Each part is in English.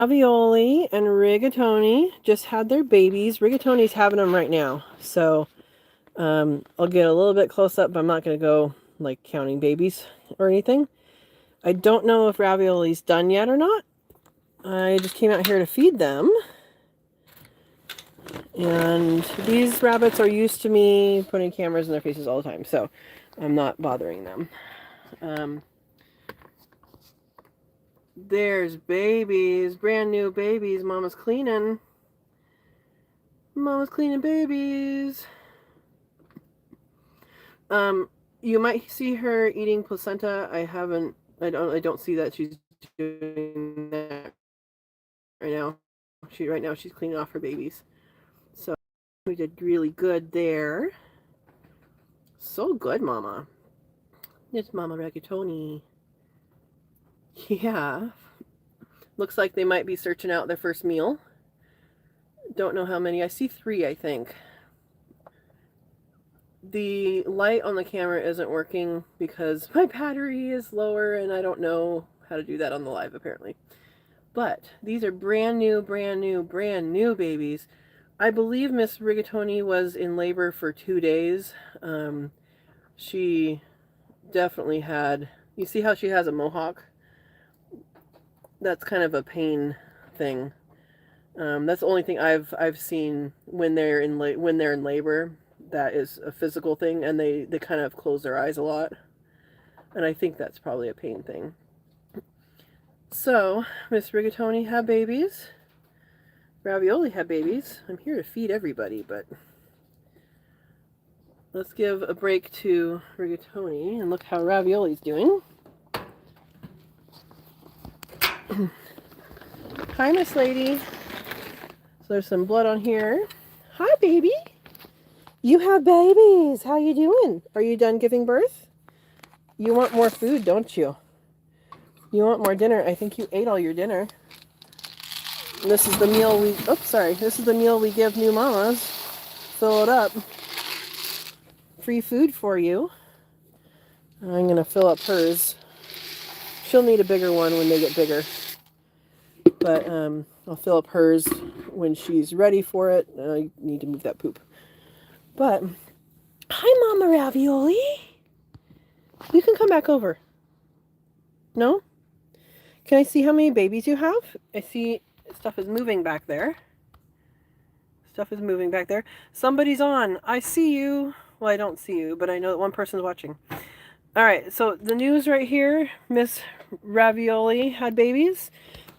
Ravioli and Rigatoni just had their babies. Rigatoni's having them right now. So I'll get a little bit close up, but I'm not going to go like counting babies or anything. I don't know if Ravioli's done yet or not. I just came out here to feed them. And these rabbits are used to me putting cameras in their faces all the time, so I'm not bothering them. There's babies, brand new babies. Mama's cleaning. Mama's cleaning babies. You might see her eating placenta. I don't see that she's doing that right now. Right now she's cleaning off her babies. So we did really good there. So good, Mama. It's Mama Rigatoni. Yeah. Looks like they might be searching out their first meal. Don't know how many. I see 3, I think. The light on the camera isn't working because my battery is lower and I don't know how to do that on the live apparently. But these are brand new babies. I believe Miss Rigatoni was in labor for 2 days. She definitely had, you see how she has a mohawk? That's kind of a pain thing. That's the only thing I've seen when they're in labor. That is a physical thing, and they kind of close their eyes a lot, and I think that's probably a pain thing. So Miss Rigatoni had babies. Ravioli had babies. I'm here to feed everybody, but let's give a break to Rigatoni and look how Ravioli's doing. Hi, Miss Lady. So there's some blood on here. Hi, baby. You have babies. How you doing? Are you done giving birth? You want more food, don't you? You want more dinner. I think you ate all your dinner. And this is the meal we... Oops, sorry. This is the meal we give new mamas. Fill it up. Free food for you. I'm going to fill up hers. She'll need a bigger one when they get bigger. But I'll fill up hers when she's ready for it. I need to move that poop. But, hi, Mama Ravioli. You can come back over. No? Can I see how many babies you have? I see stuff is moving back there. Stuff is moving back there. Somebody's on. I see you. Well, I don't see you, but I know that one person's watching. All right, so the news right here. Miss Ravioli had babies,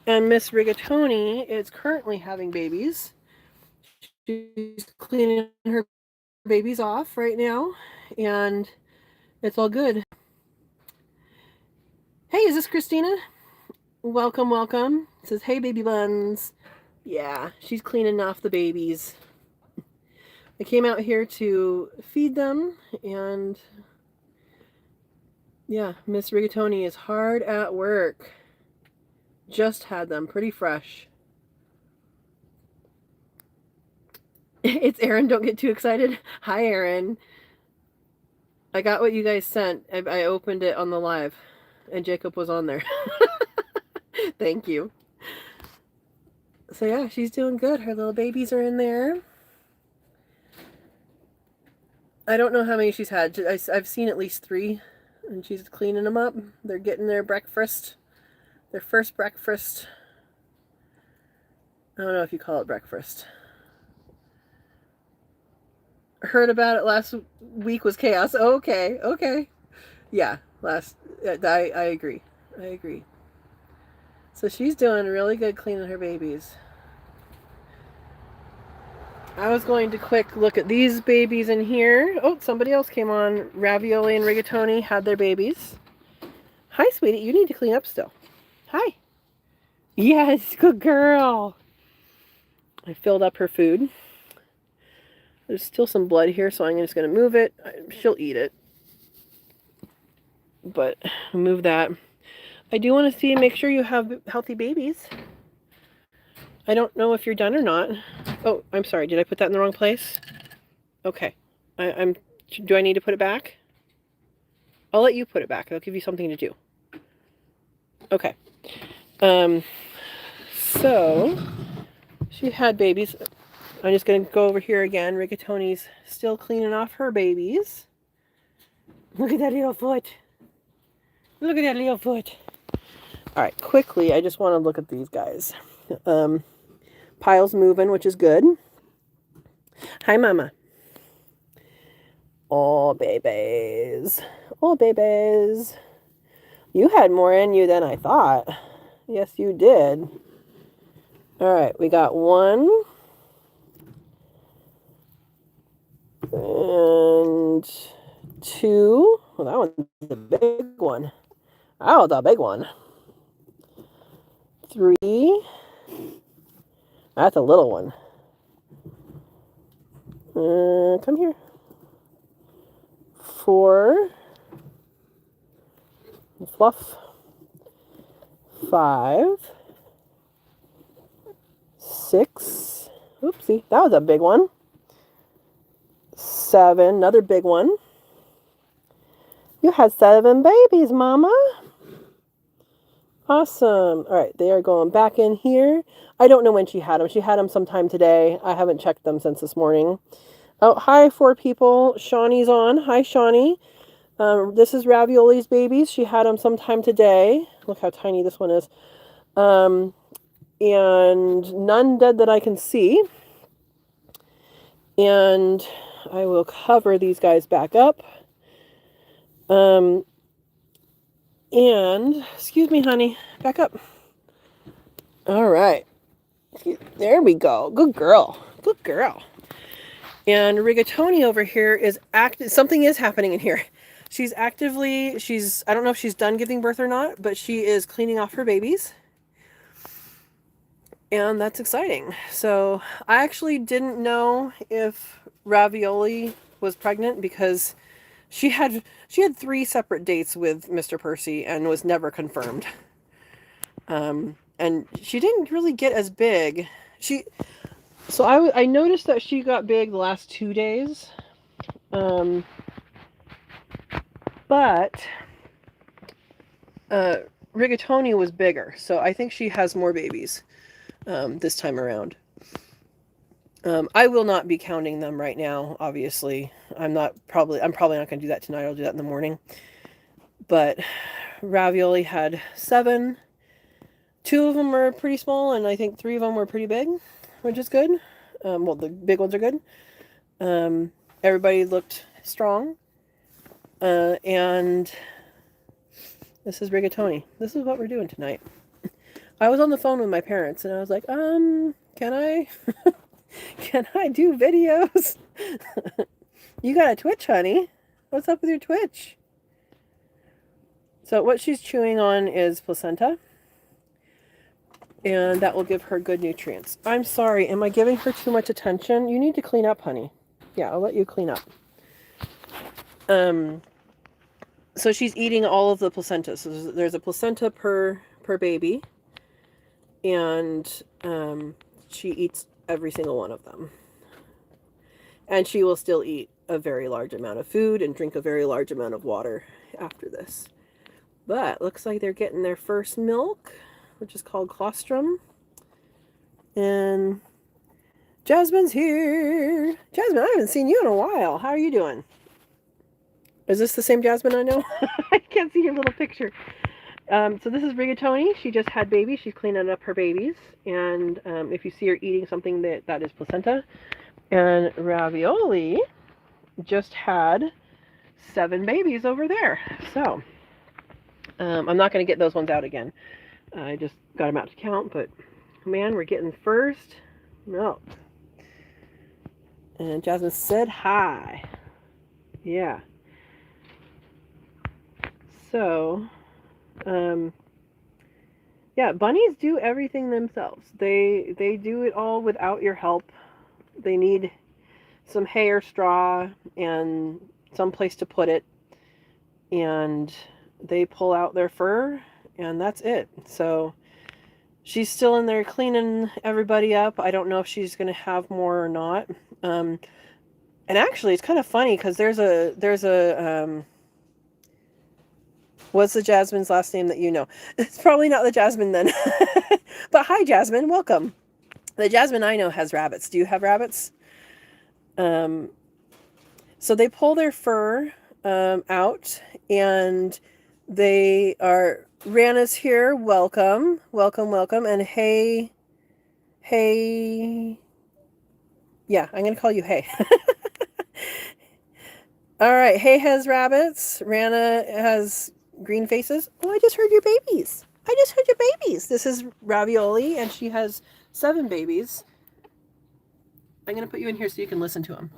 and Miss Rigatoni is currently having babies. She's cleaning her babies off right now, and it's all good. Hey, is this Christina? Welcome, welcome. It says, hey, baby buns. Yeah, she's cleaning off the babies. I came out here to feed them, and yeah, Miss Rigatoni is hard at work. Just had them, pretty fresh. It's Erin, don't get too excited. Hi, Erin. I got what you guys sent. I opened it on the live, and Jacob was on there. Thank you. So yeah, she's doing good. Her little babies are in there. I don't know how many she's had. I've seen at least 3, and she's cleaning them up. They're getting their breakfast, their first breakfast. I don't know if you call it breakfast. Heard about it last week was chaos. Oh, okay, okay. Yeah, I agree. I agree. So she's doing really good cleaning her babies. I was going to quick look at these babies in here. Oh, somebody else came on. Ravioli and Rigatoni had their babies. Hi, sweetie. You need to clean up still. Hi. Yes, good girl. I filled up her food. There's still some blood here, so I'm just going to move it. She'll eat it. But move that. I do want to see and make sure you have healthy babies. I don't know if you're done or not. Oh, I'm sorry. Did I put that in the wrong place? Okay. Do I need to put it back? I'll let you put it back. I'll give you something to do. Okay. So she had babies. I'm just going to go over here again. Rigatoni's still cleaning off her babies. Look at that little foot. Look at that little foot. All right, quickly, I just want to look at these guys. Pile's moving, which is good. Hi, Mama. Oh, babies. Oh, babies. You had more in you than I thought. Yes, you did. All right, we got 1. And 2. Well, that one's the big one. Oh, the big one. 3. That's a little one. Come here. 4. Fluff. 5. 6. Oopsie, that was a big one. 7, another big one. You had 7 babies, Mama. Awesome. All right, they are going back in here. I don't know when she had them. She had them sometime today. I haven't checked them since this morning. Oh, hi, 4 people. Shawnee's on. Hi, Shawnee. This is Ravioli's babies. She had them sometime today. Look how tiny this one is. And none dead that I can see. And I will cover these guys back up. And, excuse me, honey, back up. All right. There we go. Good girl. Good girl. And Rigatoni over here is something is happening in here. She's I don't know if she's done giving birth or not, but she is cleaning off her babies. And that's exciting. So I actually didn't know if Ravioli was pregnant because she had 3 separate dates with Mr. Percy and was never confirmed. And she didn't really get as big. So I noticed that she got big the last 2 days. But Rigatoni was bigger, so I think she has more babies this time around. I will not be counting them right now, obviously. I'm probably not going to do that tonight. I'll do that in the morning. But Ravioli had 7. 2 of them were pretty small, and I think 3 of them were pretty big, which is good. Well, the big ones are good. Everybody looked strong. And this is Rigatoni. This is what we're doing tonight. I was on the phone with my parents, and I was like, can I do videos? You got a Twitch, honey. What's up with your Twitch? So what she's chewing on is placenta. And that will give her good nutrients. I'm sorry, am I giving her too much attention? You need to clean up, honey. Yeah, I'll let you clean up. So she's eating all of the placenta. So there's a placenta per baby. And she eats every single one of them. And she will still eat a very large amount of food and drink a very large amount of water after this. But looks like they're getting their first milk, which is called colostrum. And Jasmine's here. Jasmine, I haven't seen you in a while. How are you doing? Is this the same Jasmine I know? I can't see your little picture. So this is Rigatoni. She just had babies. She's cleaning up her babies. And if you see her eating something, that is placenta. And Ravioli just had 7 babies over there. So I'm not going to get those ones out again. I just got them out to count, but man, we're getting first milk. And Jasmine said hi. Yeah. So, yeah, bunnies do everything themselves. They do it all without your help. They need some hay or straw and some place to put it. And they pull out their fur, and that's it. So she's still in there cleaning everybody up. I don't know if she's going to have more or not. And actually, it's kind of funny because there's a What's the Jasmine's last name that you know? It's probably not the Jasmine then. But hi, Jasmine. Welcome. The Jasmine I know has rabbits. Do you have rabbits? So they pull their fur out, and they are... Rana's here. Welcome. Welcome, welcome. And hey... Yeah, I'm going to call you Hey. All right. Hey has rabbits. Rana has green faces. Oh, I just heard your babies. I just heard your babies. This is Ravioli, and she has 7 babies. I'm going to put you in here so you can listen to them.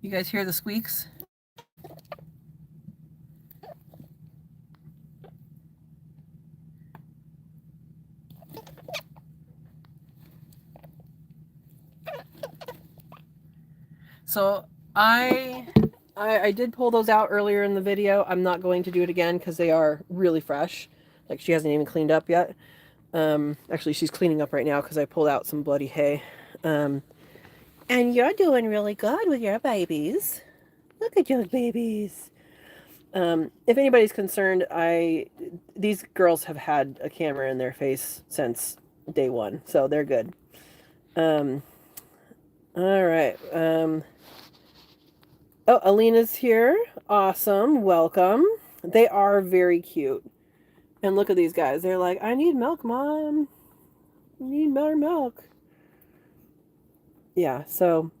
You guys hear the squeaks? So I did pull those out earlier in the video. I'm not going to do it again because they are really fresh. Like, she hasn't even cleaned up yet. Actually, she's cleaning up right now because I pulled out some bloody hay. And you're doing really good with your babies. Look at your babies. If anybody's concerned, these girls have had a camera in their face since day 1, so they're good. All right. Oh, Alina's here. Awesome. Welcome. They are very cute. And look at these guys. They're like, I need milk, Mom. I need more milk. Yeah, so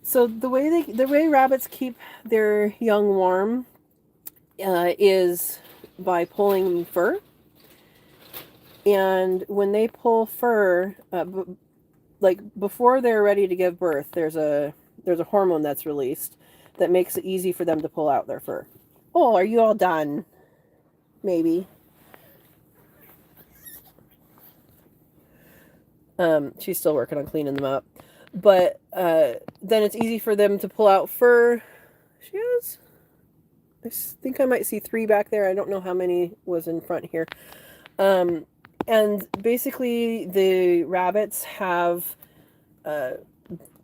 the way rabbits keep their young warm is by pulling fur. And when they pull fur, like before they're ready to give birth, there's a hormone that's released that makes it easy for them to pull out their fur. Oh, are you all done? Maybe. She's still working on cleaning them up. But then it's easy for them to pull out fur. She has... I think I might see 3 back there. I don't know how many was in front here. And basically the rabbits have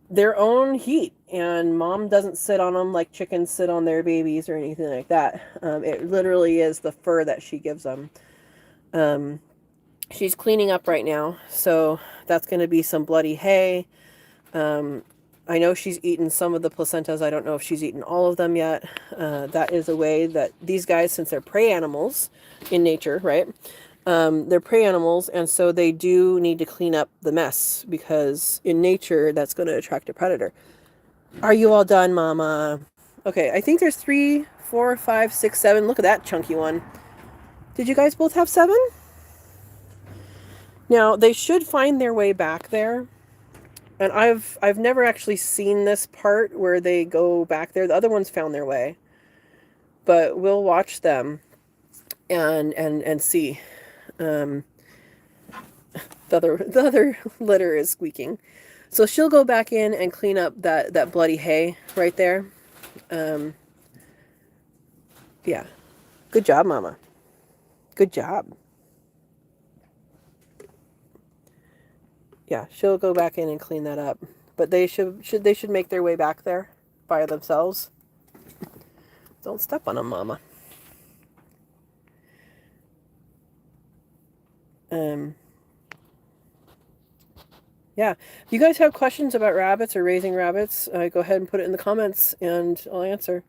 their own heat, and Mom doesn't sit on them like chickens sit on their babies or anything like that. It literally is the fur that she gives them. She's cleaning up right now, so that's going to be some bloody hay. I know she's eaten some of the placentas. I don't know if she's eaten all of them yet. That is a way that these guys, since they're prey animals in nature, right? They're prey animals, and so they do need to clean up the mess, because in nature, that's going to attract a predator. Are you all done, Mama? Okay, I think there's 3, 4, 5, 6, 7. Look at that chunky one. Did you guys both have 7? Now, they should find their way back there. And I've never actually seen this part where they go back there. The other ones found their way. But we'll watch them and see. The other litter is squeaking. So she'll go back in and clean up that bloody hay right there. Yeah. Good job, Mama. Good job. Yeah, she'll go back in and clean that up. But they should make their way back there by themselves. Don't step on them, Mama. Yeah, if you guys have questions about rabbits or raising rabbits, go ahead and put it in the comments and I'll answer.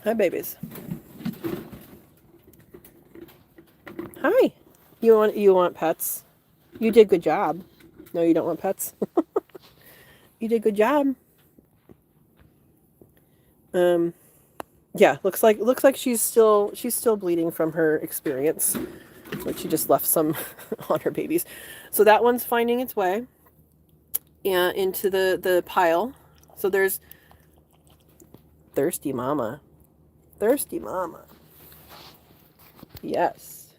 Hi, babies. Hi. You want pets? You did good job. No, you don't want pets. You did good job. Yeah, looks like she's still bleeding from her experience. Like she just left some on her babies. So that one's finding its way into the pile. So there's Thirsty Mama. Thirsty Mama. Yes.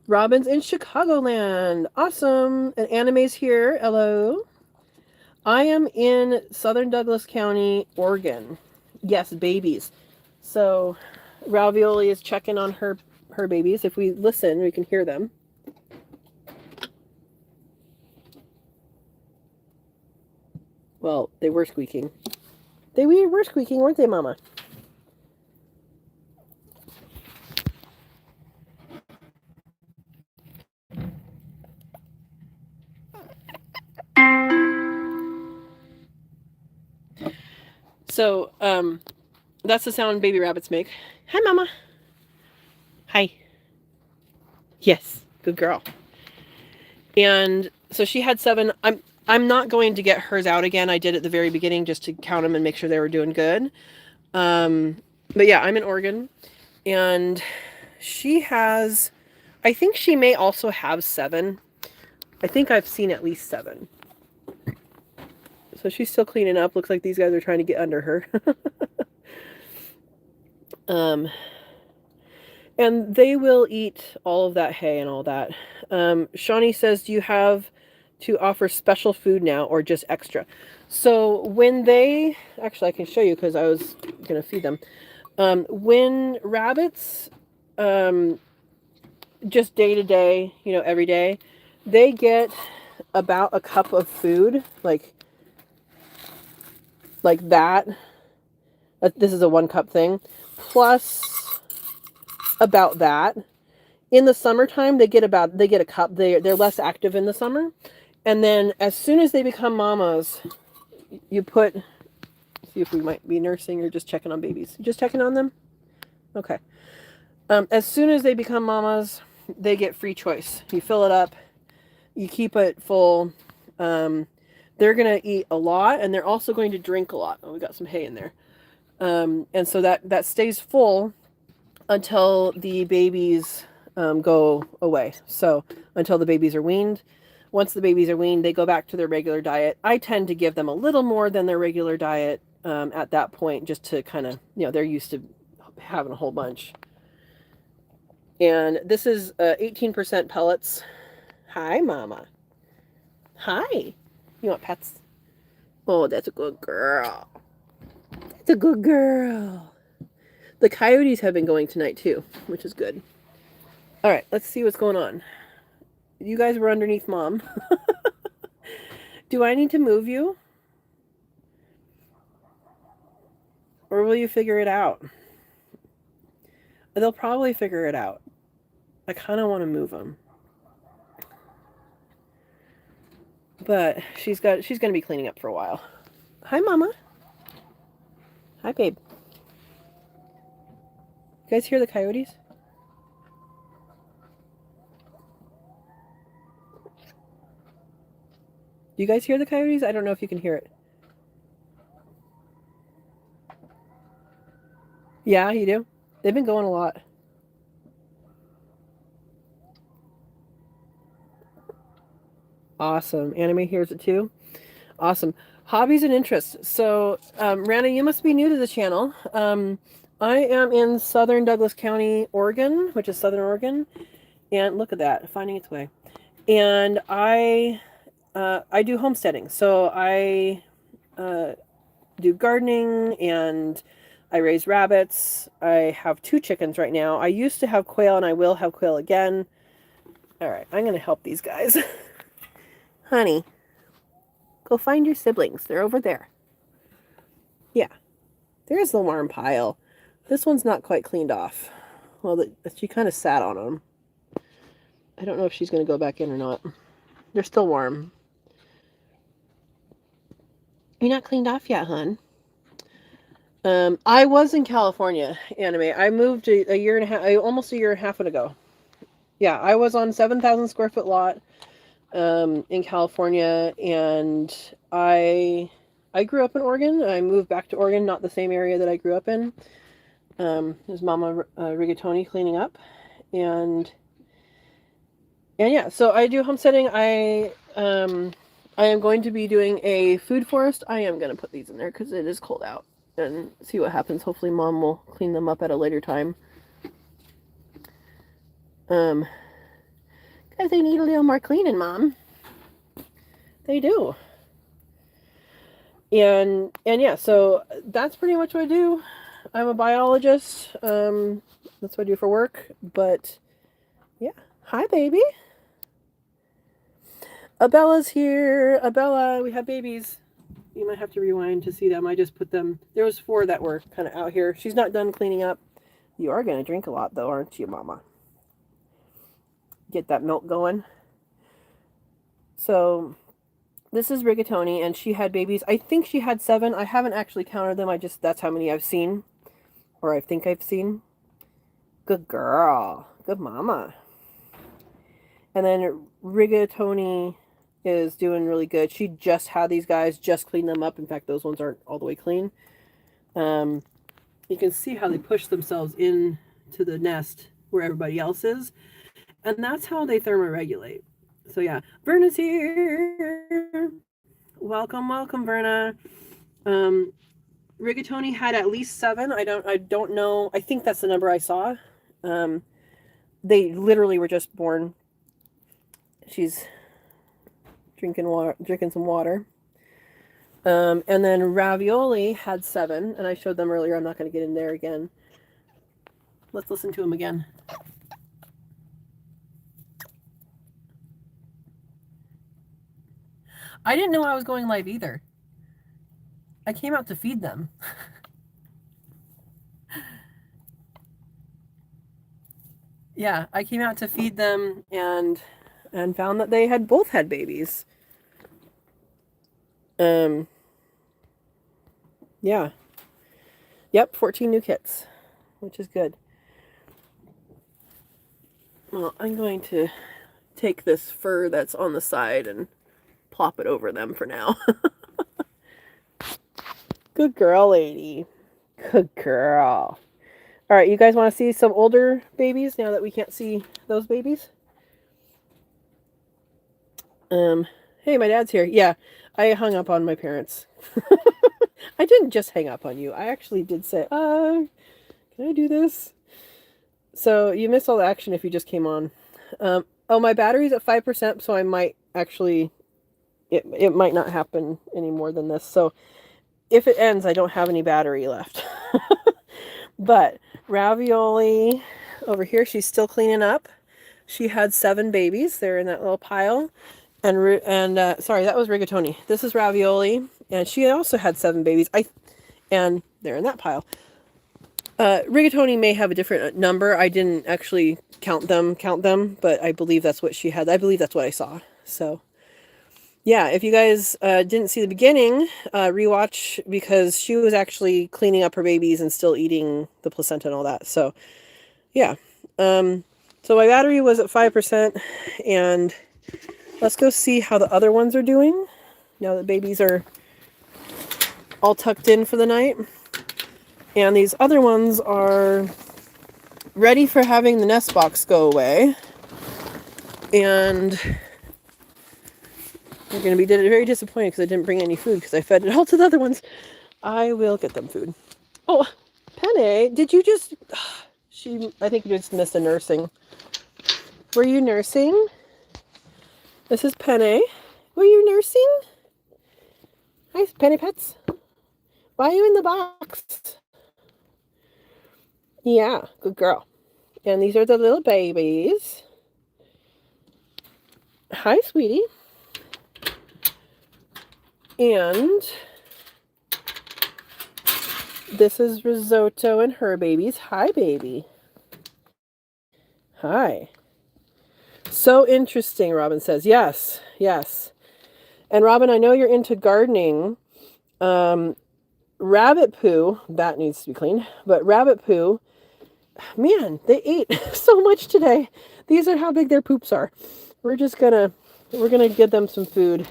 Robin's in Chicagoland. Awesome. And Anime's here. Hello. I am in Southern Douglas County, Oregon. Yes, babies. So Ravioli is checking on her her babies. If we listen, we can hear them. Well, they were squeaking. They were squeaking, weren't they, Mama? So, that's the sound baby rabbits make. Hi, Mama. Hi. Yes, good girl. And so she had 7. I'm not going to get hers out again. I did at the very beginning just to count them and make sure they were doing good. But yeah, I'm in Oregon, and she has, I think she may also have 7. I think I've seen at least 7. So she's still cleaning up. Looks like these guys are trying to get under her. And they will eat all of that hay and all that. Shawnee says, do you have to offer special food now or just extra? So when they, actually I can show you because I was going to feed them. When rabbits, just day to day, you know, every day, they get about a cup of food, like that. This is a 1 cup thing, plus about that. In the summertime, they get a cup. They're less active in the summer. And then as soon as they become mamas, you put, see if we might be nursing or just checking on babies. Just checking on them? Okay. As soon as they become mamas, they get free choice. You fill it up, you keep it full. They're going to eat a lot, and they're also going to drink a lot. Oh, we got some hay in there. And so that stays full until the babies go away. So until the babies are weaned. Once the babies are weaned, they go back to their regular diet. I tend to give them a little more than their regular diet at that point, just to kind of, you know, they're used to having a whole bunch. And this is 18% pellets. Hi, Mama. Hi. You want pets? Oh, that's a good girl. That's a good girl. The coyotes have been going tonight too, which is good. All right, let's see what's going on. You guys were underneath Mom. Do I need to move you? Or will you figure it out? They'll probably figure it out. I kind of want to move them. But she's going to be cleaning up for a while. Hi, Mama. Hi, babe. You guys hear the coyotes? Do you guys hear the coyotes? I don't know if you can hear it. Yeah, you do? They've been going a lot. Awesome. Anime hears it too. Awesome. Hobbies and interests. So, Rana, you must be new to the channel. I am in southern Douglas County, Oregon, which is southern Oregon. And look at that, finding its way. And I do homesteading. So I do gardening, and I raise rabbits. I have 2 chickens right now. I used to have quail, and I will have quail again. All right, I'm going to help these guys. Honey, go find your siblings. They're over there. Yeah, there's the worm pile. This one's not quite cleaned off. Well, she kind of sat on them. I don't know if she's going to go back in or not. They're still warm. You're not cleaned off yet, hon. I was in California, Anime. I moved a year and a half, almost a year and a half ago. Yeah, I was on 7,000 square foot lot in California, and I grew up in Oregon. I moved back to Oregon, not the same area that I grew up in. There's Mama Rigatoni cleaning up, and yeah, so I do homesteading. I am going to be doing a food forest. I am going to put these in there because it is cold out, and see what happens. Hopefully Mom will clean them up at a later time. Because they need a little more cleaning, Mom. They do. And yeah, so that's pretty much what I do. I'm a biologist. That's what I do for work. But yeah. Hi, baby. Abella's here. Abella, we have babies. You might have to rewind to see them. I just put them. There was 4 that were kind of out here. She's not done cleaning up. You are going to drink a lot, though, aren't you, Mama? Get that milk going. So this is Rigatoni, and she had babies. I think she had 7. I haven't actually counted them. That's how many I've seen, or I think I've seen. Good girl. Good mama. And then Rigatoni is doing really good. She just had these guys, just cleaned them up. In fact, those ones aren't all the way clean. You can see how they push themselves into the nest where everybody else is. And that's how they thermoregulate. So yeah, Verna's here. Welcome, welcome, Verna. Rigatoni had at least 7. I don't know. I think that's the number I saw. They literally were just born. She's drinking some water. And then Ravioli had 7, and I showed them earlier. I'm not going to get in there again. Let's listen to him again. I didn't know I was going live either. I came out to feed them. Yeah, I came out to feed them and found that they had both had babies. Yeah. Yep, 14 new kits, which is good. Well, I'm going to take this fur that's on the side and plop it over them for now. Good girl, lady. Good girl. All right, you guys want to see some older babies now that we can't see those babies? Hey, my dad's here. Yeah, I hung up on my parents. I didn't just hang up on you. I actually did say, can I do this? So you missed all the action if you just came on. Oh, my battery's at 5%, so I might actually, it might not happen any more than this. So if it ends, I don't have any battery left. But Ravioli over here, she's still cleaning up. She had 7 babies. They're in that little pile. And sorry, that was Rigatoni. This is Ravioli, and she also had 7 babies. And they're in that pile. Rigatoni may have a different number. I didn't actually count them, but I believe that's what she had. I believe that's what I saw. So yeah, if you guys didn't see the beginning, rewatch, because she was actually cleaning up her babies and still eating the placenta and all that. So yeah. So my battery was at 5%, and let's go see how the other ones are doing now that babies are all tucked in for the night. And these other ones are ready for having the nest box go away. And they're going to be very disappointed because I didn't bring any food because I fed it all to the other ones. I will get them food. Oh, Penny, did you just... I think you just missed a nursing. Were you nursing? This is Penny. Were you nursing? Hi, Penny Pets. Why are you in the box? Yeah, good girl. And these are the little babies. Hi, sweetie. And this is Risotto and her babies. Hi, baby. Hi. So interesting, Robin says. Yes, yes. And Robin, I know you're into gardening. Rabbit poo, that needs to be cleaned, but rabbit poo, man, they ate so much today. These are how big their poops are. We're gonna give them some food,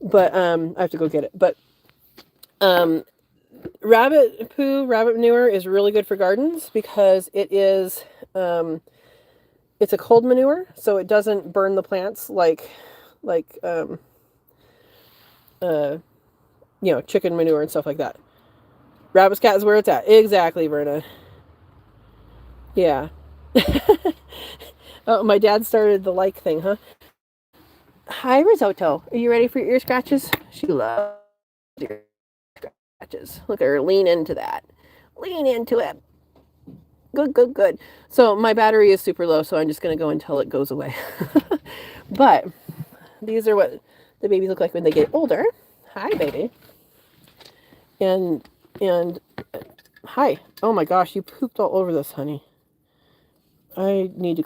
but I have to go get it. But rabbit poo, rabbit manure is really good for gardens because it is it's a cold manure, so it doesn't burn the plants like chicken manure and stuff like that. Rabbit's cat is where it's at. Exactly, Verna. Yeah. Oh, my dad started the like thing, huh? Hi, Risotto. Are you ready for your ear scratches? She loves ear scratches. Look at her lean into that. Lean into it. Good, good, good. So my battery is super low, so I'm just going to go until it goes away. But these are what the babies look like when they get older. Hi, baby. And hi. Oh my gosh, you pooped all over this, honey. I need to